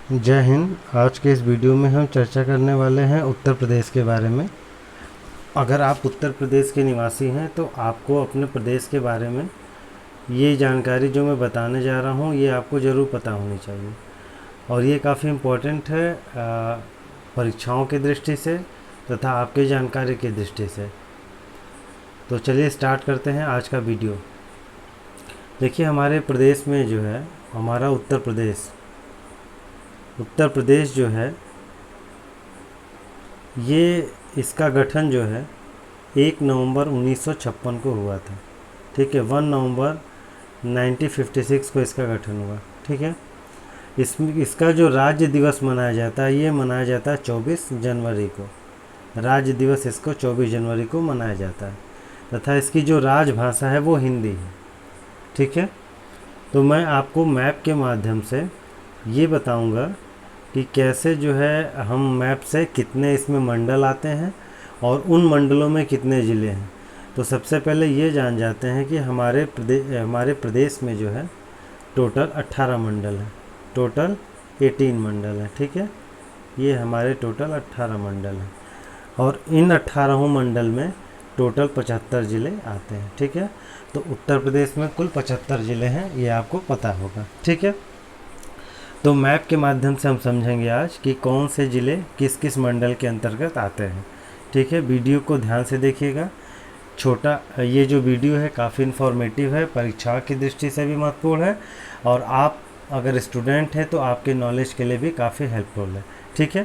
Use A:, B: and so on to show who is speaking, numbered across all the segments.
A: जय हिंद। आज के इस वीडियो में हम चर्चा करने वाले हैं उत्तर प्रदेश के बारे में। अगर आप उत्तर प्रदेश के निवासी हैं तो आपको अपने प्रदेश के बारे में ये जानकारी जो मैं बताने जा रहा हूँ ये आपको ज़रूर पता होनी चाहिए और ये काफ़ी इम्पोर्टेंट है परीक्षाओं की दृष्टि से तथा आपकी जानकारी की दृष्टि से। तो चलिए स्टार्ट करते हैं आज का वीडियो। देखिए, हमारे प्रदेश में जो है हमारा उत्तर प्रदेश जो है ये इसका गठन जो है 1 नवंबर 1956 को हुआ था। ठीक है, 1 नवंबर 1956 को इसका गठन हुआ। ठीक है, इसका जो राज्य दिवस मनाया जाता है ये मनाया जाता है 24 जनवरी को। राज्य दिवस इसको 24 जनवरी को मनाया जाता है तथा इसकी जो राजभाषा है वो हिंदी है। ठीक है, तो मैं आपको मैप के माध्यम से ये बताऊंगा कि कैसे जो है हम मैप से कितने इसमें मंडल आते हैं और उन मंडलों में कितने ज़िले हैं। तो सबसे पहले ये जान जाते हैं कि हमारे प्रदेश में जो है टोटल 18 मंडल हैं, टोटल 18 मंडल हैं। ठीक है, ये हमारे टोटल 18 मंडल हैं और इन 18 मंडल में टोटल 75 ज़िले आते हैं। ठीक है, तो उत्तर प्रदेश में कुल 75 ज़िले हैं, ये आपको पता होगा। ठीक है, तो मैप के माध्यम से हम समझेंगे आज कि कौन से ज़िले किस किस मंडल के अंतर्गत आते हैं। ठीक है, वीडियो को ध्यान से देखिएगा। ये जो वीडियो है काफ़ी इन्फॉर्मेटिव है, परीक्षा की दृष्टि से भी महत्वपूर्ण है और आप अगर स्टूडेंट हैं तो आपके नॉलेज के लिए भी काफ़ी हेल्पफुल है। ठीक है,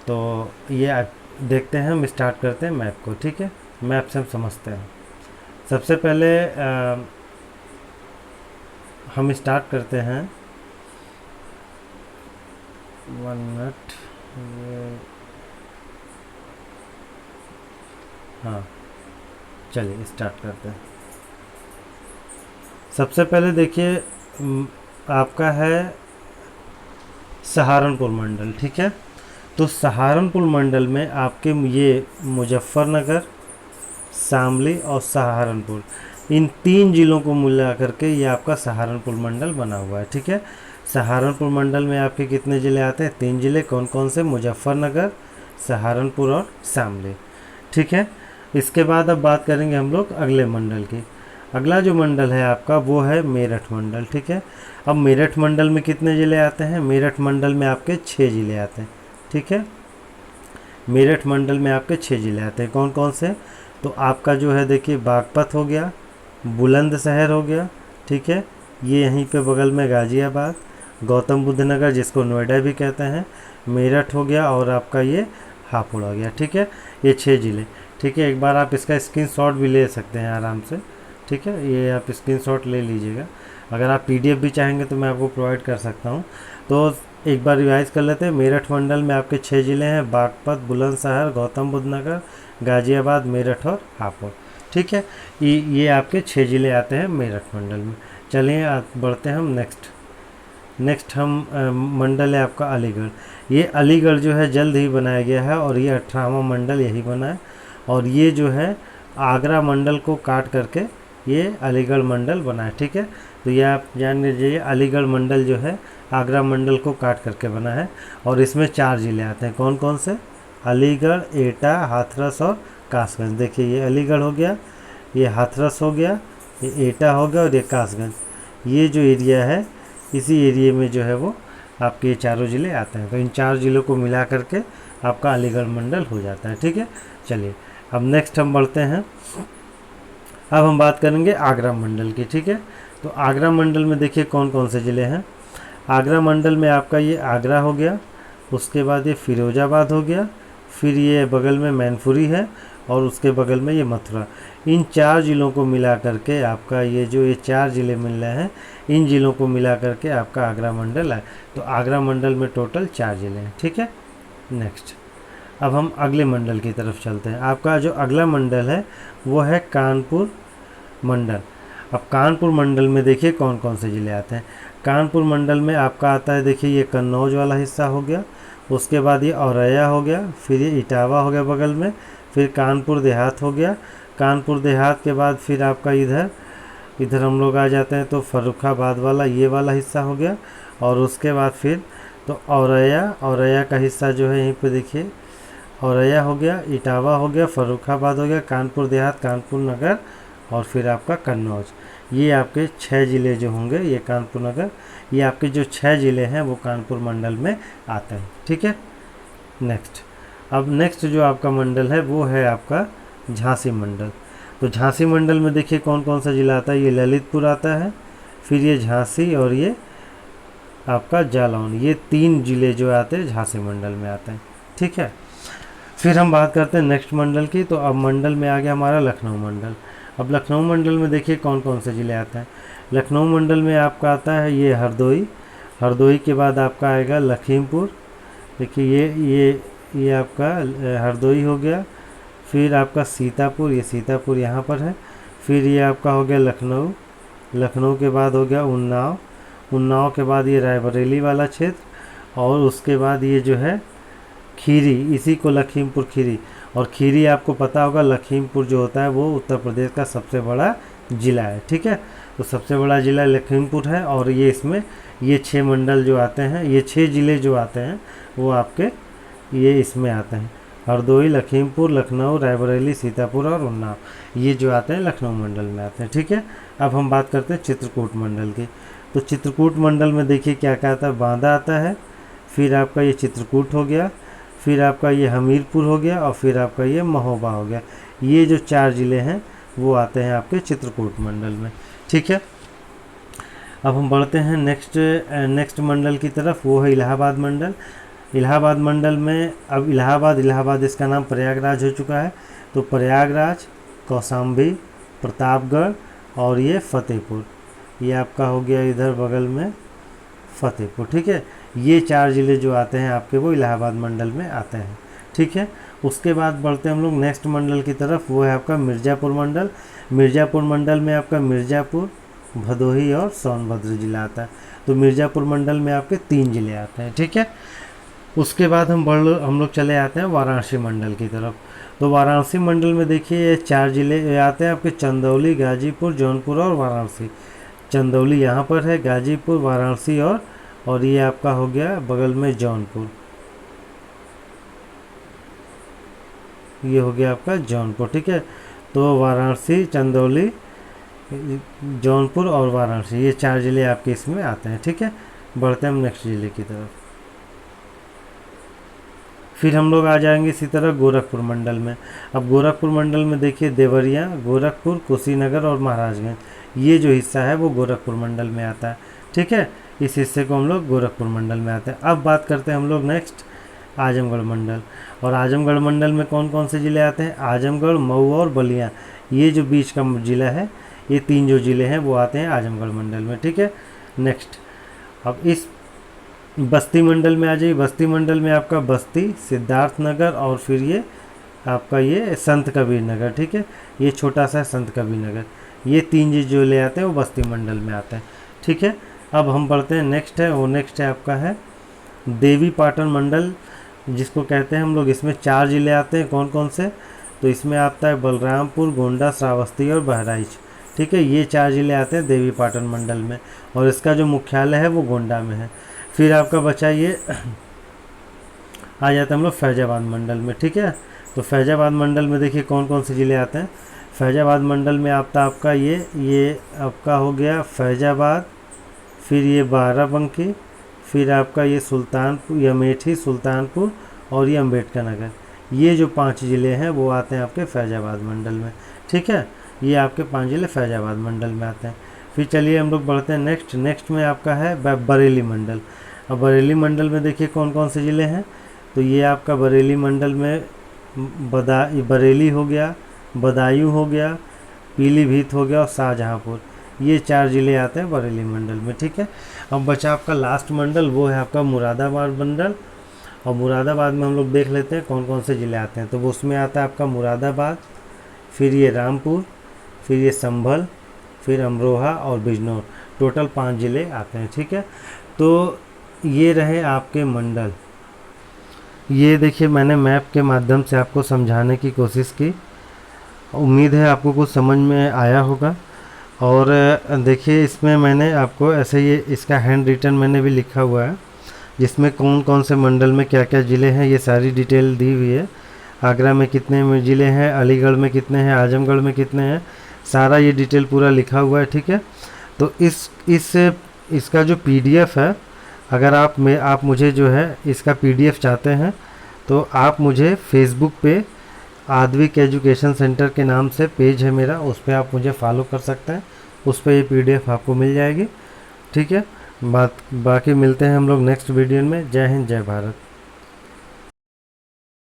A: तो ये देखते हैं, हम स्टार्ट करते हैं मैप को। ठीक है, मैप से हम समझते हैं। सबसे पहले हम स्टार्ट करते हैं 1 मिनट। हाँ, चलिए स्टार्ट करते हैं। सबसे पहले देखिए आपका है सहारनपुर मंडल। ठीक है, तो सहारनपुर मंडल में आपके ये मुजफ्फरनगर, शामली और सहारनपुर, इन 3 ज़िलों को मिला करके ये आपका सहारनपुर मंडल बना हुआ है। ठीक है, सहारनपुर मंडल में आपके कितने ज़िले आते हैं? 3 ज़िले। कौन कौन से? मुजफ्फरनगर, सहारनपुर और शामली। ठीक है, इसके बाद अब बात करेंगे हम लोग अगले मंडल की। अगला जो मंडल है आपका वो है मेरठ मंडल। ठीक है, अब मेरठ मंडल में कितने ज़िले आते हैं? मेरठ मंडल में आपके 6 ज़िले आते हैं। ठीक है, मेरठ मंडल में आपके 6 ज़िले आते हैं। कौन कौन से? तो आपका जो है देखिए बागपत हो गया, बुलंदशहर हो गया। ठीक है, ये यहीं पे बगल में गाज़ियाबाद, गौतम बुद्ध नगर जिसको नोएडा भी कहते हैं, मेरठ हो गया और आपका ये हापुड़ हो गया। ठीक है, ये 6 ज़िले। ठीक है, एक बार आप इसका स्क्रीनशॉट भी ले सकते हैं आराम से। ठीक है, ये आप स्क्रीनशॉट ले लीजिएगा। अगर आप पीडीएफ भी चाहेंगे तो मैं आपको प्रोवाइड कर सकता हूँ। तो एक बार रिवाइज कर लेते हैं। मेरठ मंडल में आपके 6 ज़िले हैं, बागपत, बुलंदशहर, गौतम बुद्ध नगर, गाज़ियाबाद, मेरठ और हापुड़। ठीक है, ये आपके 6 ज़िले आते हैं मेरठ मंडल में। चलिए बढ़ते हैं हम नेक्स्ट हम मंडल है आपका अलीगढ़। ये अलीगढ़ जो है जल्द ही बनाया गया है और ये 18वां मंडल यही बना है और ये जो है आगरा मंडल को काट करके ये अलीगढ़ मंडल बना है। ठीक है, तो ये आप जान लीजिए अलीगढ़ मंडल जो है आगरा मंडल को काट करके बना है और इसमें 4 ज़िले आते हैं। कौन कौन से? अलीगढ़, एटा, हाथरस और कासगंज। देखिए, ये अलीगढ़ हो गया, ये हाथरस हो गया, ये एटा हो गया और ये कासगंज। ये जो एरिया है इसी एरिया में जो है वो आपके ये चारों ज़िले आते हैं। तो इन 4 ज़िलों को मिला करके आपका अलीगढ़ मंडल हो जाता है। ठीक है, चलिए अब नेक्स्ट हम बढ़ते हैं। अब हम बात करेंगे आगरा मंडल की। ठीक है, तो आगरा मंडल में देखिए कौन कौन से ज़िले हैं। आगरा मंडल में आपका ये आगरा हो गया, उसके बाद ये फिरोजाबाद हो गया, फिर ये बगल में मैनपुरी है और उसके बगल में ये मथुरा। इन 4 ज़िलों को मिला करके आपका ये 4 ज़िले मिल रहे हैं, इन ज़िलों को मिला करके आपका आगरा मंडल है। तो आगरा मंडल में टोटल 4 ज़िले हैं। ठीक है, नेक्स्ट अब हम अगले मंडल की तरफ चलते हैं। आपका जो अगला मंडल है वो है कानपुर मंडल। अब कानपुर मंडल में देखिए कौन कौन से ज़िले आते हैं। कानपुर मंडल में आपका आता है देखिए ये कन्नौज वाला हिस्सा हो गया, उसके बाद ये औरैया हो गया, फिर ये इटावा हो गया बगल में, फिर कानपुर देहात हो गया। कानपुर देहात के बाद फिर आपका इधर हम लोग आ जाते हैं तो फर्रुखाबाद वाला ये वाला हिस्सा हो गया और उसके बाद फिर तो औरैया का हिस्सा जो है यहीं पे देखिए, औरैया हो गया, इटावा हो गया, फर्रुखाबाद हो गया, कानपुर देहात, कानपुर नगर और फिर आपका कन्नौज। ये आपके 6 ज़िले जो होंगे, ये कानपुर नगर, ये आपके जो 6 ज़िले हैं वो कानपुर मंडल में आते हैं। ठीक है, नेक्स्ट। अब नेक्स्ट जो आपका मंडल है वो है आपका झांसी मंडल। तो झांसी मंडल में देखिए कौन कौन सा ज़िला आता है। ये ललितपुर आता है, फिर ये झांसी और ये आपका जालौन, ये 3 ज़िले जो आते हैं झांसी मंडल में आते हैं। ठीक है, फिर हम बात करते हैं नेक्स्ट मंडल की। तो अब मंडल में आ गया हमारा लखनऊ मंडल। अब लखनऊ मंडल में देखिए कौन कौन से ज़िले आते हैं। लखनऊ मंडल में आपका आता है ये हरदोई, हरदोई के बाद आपका आएगा लखीमपुर। देखिए ये आपका हरदोई हो गया, फिर आपका सीतापुर, ये सीतापुर यहाँ पर है, फिर ये आपका हो गया लखनऊ, लखनऊ के बाद हो गया उन्नाव, उन्नाव के बाद ये रायबरेली वाला क्षेत्र, और उसके बाद ये जो है खीरी, इसी को लखीमपुर खीरी। और खीरी आपको पता होगा लखीमपुर जो होता है वो उत्तर प्रदेश का सबसे बड़ा ज़िला है। ठीक है, तो सबसे बड़ा ज़िला लखीमपुर है, और ये इसमें ये 6 मंडल जो आते हैं, ये 6 ज़िले जो आते हैं वो आपके ये इसमें आते हैं, हरदोई, लखीमपुर, लखनऊ, रायबरेली, सीतापुर और उन्नाव, ये जो आते हैं लखनऊ मंडल में आते हैं। ठीक है, अब हम बात करते हैं चित्रकूट मंडल की। तो चित्रकूट मंडल में देखिए क्या क्या आता है। बांदा आता है, फिर आपका ये चित्रकूट हो गया, फिर आपका ये हमीरपुर हो गया, और फिर आपका ये महोबा हो गया। ये जो 4 ज़िले हैं वो आते हैं आपके चित्रकूट मंडल में। ठीक है, अब हम बढ़ते हैं नेक्स्ट मंडल की तरफ, वो है इलाहाबाद मंडल। इलाहाबाद मंडल में अब इलाहाबाद इसका नाम प्रयागराज हो चुका है। तो प्रयागराज, कौशाम्बी, प्रतापगढ़ और ये फतेहपुर, ये आपका हो गया इधर बगल में फतेहपुर। ठीक है, ये 4 ज़िले जो आते हैं आपके वो इलाहाबाद मंडल में आते हैं। ठीक है, उसके बाद बढ़ते हैं हम लोग नेक्स्ट मंडल की तरफ, वो है आपका मिर्ज़ापुर मंडल। मिर्ज़ापुर मंडल में आपका मिर्ज़ापुर, भदोही और सोनभद्र ज़िला आता है। तो मिर्ज़ापुर मंडल में आपके 3 ज़िले आते हैं। ठीक है, उसके बाद हम लोग चले आते हैं वाराणसी मंडल की तरफ। तो वाराणसी मंडल में देखिए ये 4 ज़िले आते हैं आपके, चंदौली, गाजीपुर, जौनपुर और वाराणसी। चंदौली यहाँ पर है, गाजीपुर, वाराणसी और ये आपका हो गया बगल में जौनपुर, ये हो गया आपका जौनपुर। ठीक है, तो वाराणसी, चंदौली, जौनपुर और वाराणसी, ये 4 ज़िले आपके इसमें आते हैं। ठीक है, बढ़ते हैं हम नेक्स्ट ज़िले की तरफ। फिर हम लोग आ जाएंगे इसी तरह गोरखपुर मंडल में। अब गोरखपुर मंडल में देखिए देवरिया, गोरखपुर, कुशीनगर और महाराजगंज, ये जो हिस्सा है वो गोरखपुर मंडल में आता है। ठीक है, इस हिस्से को हम लोग गोरखपुर मंडल में आते हैं। अब बात करते हैं हम लोग नेक्स्ट आजमगढ़ मंडल। और आजमगढ़ मंडल में कौन कौन से ज़िले आते हैं। आजमगढ़, मऊ और बलिया, ये जो बीच का ज़िला है, ये 3 जो ज़िले हैं वो आते हैं आजमगढ़ मंडल में। ठीक है, नेक्स्ट अब इस बस्ती मंडल में आ जाइए। बस्ती मंडल में आपका बस्ती, सिद्धार्थनगर और फिर ये आपका ये संत कबीर नगर। ठीक है, ये छोटा सा संत कबीर नगर, ये 3 जो ले आते हैं वो बस्ती मंडल में आते हैं। ठीक है, अब हम बढ़ते हैं नेक्स्ट है आपका है देवी पाटन मंडल, जिसको कहते हैं हम लोग। इसमें 4 ज़िले आते हैं, कौन कौन से। तो इसमें आता है बलरामपुर, गोंडा, श्रावस्ती और बहराइच। ठीक है, ये 4 ज़िले आते हैं देवी पाटन मंडल में, और इसका जो मुख्यालय है वो गोंडा में है। फिर आपका बचा ये आ जाता है हम लोग फैजाबाद मंडल में। ठीक है, तो फैजाबाद मंडल में देखिए कौन कौन से ज़िले आते हैं। फैजाबाद मंडल में आपका ये आपका हो गया फैजाबाद, फिर ये बाराबंकी, फिर आपका ये सुल्तानपुर, ये अमेठी, सुल्तानपुर और ये अम्बेडकर नगर, ये जो 5 ज़िले हैं वो आते हैं आपके फैजाबाद मंडल में। ठीक है, ये आपके 5 ज़िले फैजाबाद मंडल में आते हैं। फिर चलिए हम लोग बढ़ते हैं नेक्स्ट में आपका है बरेली मंडल। अब बरेली मंडल में देखिए कौन कौन से ज़िले हैं। तो ये आपका बरेली मंडल में बरेली हो गया, बदायूं हो गया, पीलीभीत हो गया और शाहजहाँपुर, ये 4 ज़िले आते हैं बरेली मंडल में। ठीक है, अब बचा आपका लास्ट मंडल, वो है आपका मुरादाबाद मंडल। और मुरादाबाद में हम लोग देख लेते हैं कौन कौन से ज़िले आते हैं। तो वो उसमें आता है आपका मुरादाबाद, फिर ये रामपुर, फिर ये संभल, फिर अमरोहा और बिजनौर, टोटल 5 ज़िले आते हैं। ठीक है, तो ये रहे आपके मंडल। ये देखिए मैंने मैप के माध्यम से आपको समझाने की कोशिश की, उम्मीद है आपको कुछ समझ में आया होगा। और देखिए इसमें मैंने आपको ऐसे ये इसका हैंड रिटन मैंने भी लिखा हुआ है, जिसमें कौन कौन से मंडल में क्या क्या ज़िले हैं ये सारी डिटेल दी हुई है। आगरा में कितने में ज़िले हैं, अलीगढ़ में कितने हैं, आजमगढ़ में कितने हैं, सारा ये डिटेल पूरा लिखा हुआ है। ठीक है, तो इसका जो पीडीएफ है, अगर आप मुझे जो है इसका पीडीएफ चाहते हैं तो आप मुझे फेसबुक पे आद्विक एजुकेशन सेंटर के नाम से पेज है मेरा, उस पर आप मुझे फॉलो कर सकते हैं, उस पर ये पीडीएफ आपको मिल जाएगी। ठीक है, बाकी मिलते हैं हम लोग नेक्स्ट वीडियो में। जय हिंद, जय भारत।